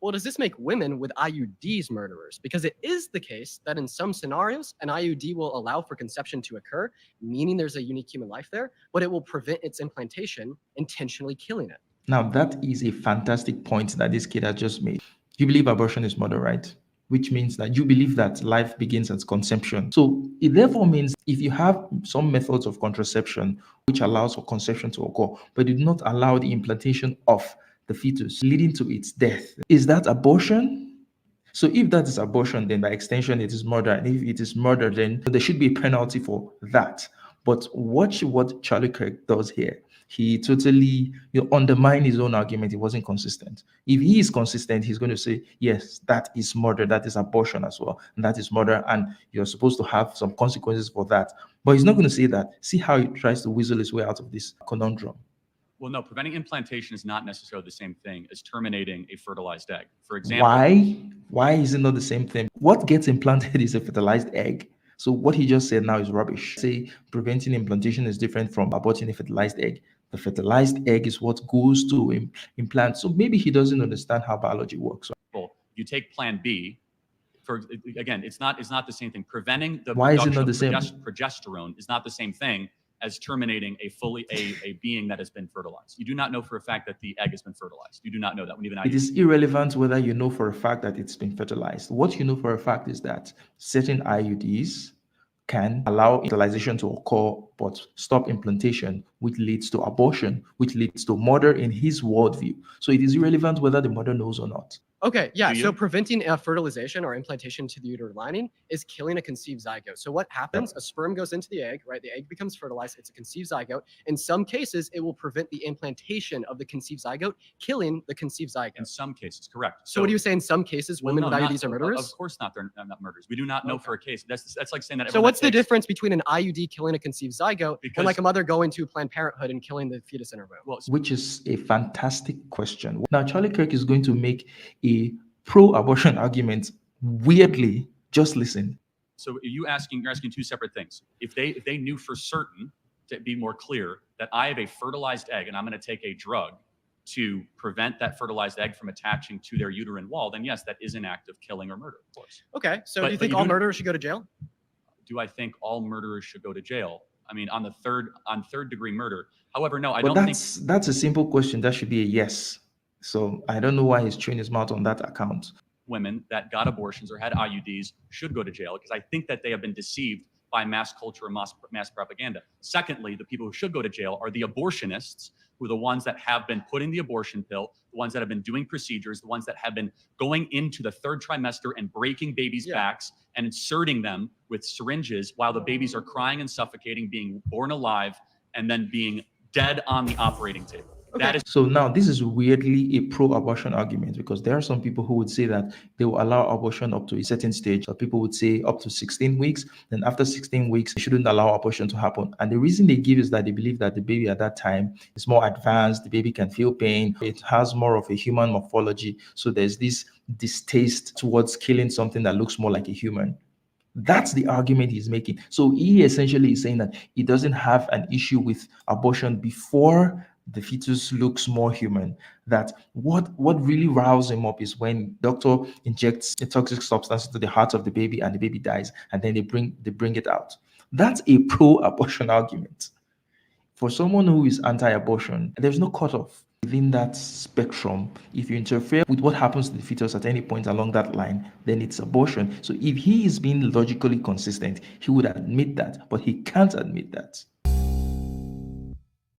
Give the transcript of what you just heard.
Well, does this make women with IUDs murderers? Because it is the case that in some scenarios, an IUD will allow for conception to occur, meaning there's a unique human life there, but it will prevent its implantation, intentionally killing it. Now, that is a fantastic point that this kid has just made. You believe abortion is murder, right? Which means that you believe that life begins at conception. So it therefore means if you have some methods of contraception which allows for conception to occur, but do not allow the implantation of the fetus leading to its death, is that abortion? So if that is abortion, then by extension it is murder. And if it is murder, then there should be a penalty for that. But watch what Charlie Kirk does here. He totally undermined his own argument. He wasn't consistent. If he is consistent, he's going to say, yes, that is murder, that is abortion as well, and that is murder, and you're supposed to have some consequences for that. But he's not going to say that. See how he tries to weasel his way out of this conundrum. Well, no, preventing implantation is not necessarily the same thing as terminating a fertilized egg. For example, why is it not the same thing? What gets implanted is a fertilized egg. So what he just said now is rubbish. Say preventing implantation is different from aborting a fertilized egg. The fertilized egg is what goes to implant. So maybe he doesn't understand how biology works. You take Plan B. Again, it's not the same thing. Preventing the Why is it production not the of same? progesterone is not the same thing as terminating a being that has been fertilized. You do not know for a fact that the egg has been fertilized. You do not know that. It is irrelevant whether you know for a fact that it's been fertilized. What you know for a fact is that certain IUDs can allow fertilization to occur but stop implantation, which leads to abortion, which leads to murder in his worldview. So it is irrelevant whether the mother knows or not. Okay, yeah, so preventing fertilization or implantation to the uterine lining is killing a conceived zygote. So what happens? A sperm goes into the egg, right? The egg becomes fertilized. It's a conceived zygote. In some cases, it will prevent the implantation of the conceived zygote, killing the conceived zygote. In some cases, correct. So what do you say in some cases, women with IUDs are murderers? Of course not. They're not murderers. We do not know for a case. That's like saying that. So what's the difference between an IUD killing a conceived zygote and like a mother going to Planned Parenthood and killing the fetus in her womb? Well, which is a fantastic question. Now, Charlie Kirk is going to make a pro-abortion argument. Weirdly, just listen. So you're asking two separate things. If they knew for certain, to be more clear, that I have a fertilized egg and I'm going to take a drug to prevent that fertilized egg from attaching to their uterine wall, then yes, that is an act of killing or murder, of course. Okay, so do you think all murderers should go to jail? Do I think all murderers should go to jail? I mean, on third degree murder. However, no, I don't think that's a simple question. That should be a yes. So I don't know why he's chewing his mouth on that account. Women that got abortions or had IUDs should go to jail because I think that they have been deceived by mass culture and mass propaganda. Secondly, the people who should go to jail are the abortionists, who are the ones that have been putting the abortion pill, the ones that have been doing procedures, the ones that have been going into the third trimester and breaking babies' backs and inserting them with syringes while the babies are crying and suffocating, being born alive, and then being dead on the operating table. Okay. So now this is weirdly a pro-abortion argument because there are some people who would say that they will allow abortion up to a certain stage. So people would say up to 16 weeks. Then after 16 weeks, they shouldn't allow abortion to happen. And the reason they give is that they believe that the baby at that time is more advanced. The baby can feel pain. It has more of a human morphology. So there's this distaste towards killing something that looks more like a human. That's the argument he's making. So he essentially is saying that he doesn't have an issue with abortion before the fetus looks more human. That what really riles him up is when doctor injects a toxic substance into the heart of the baby and the baby dies, and then they bring it out. That's a pro-abortion argument. For someone who is anti-abortion, there's no cutoff within that spectrum. If you interfere with what happens to the fetus at any point along that line, then it's abortion. So if he is being logically consistent, he would admit that, but he can't admit that.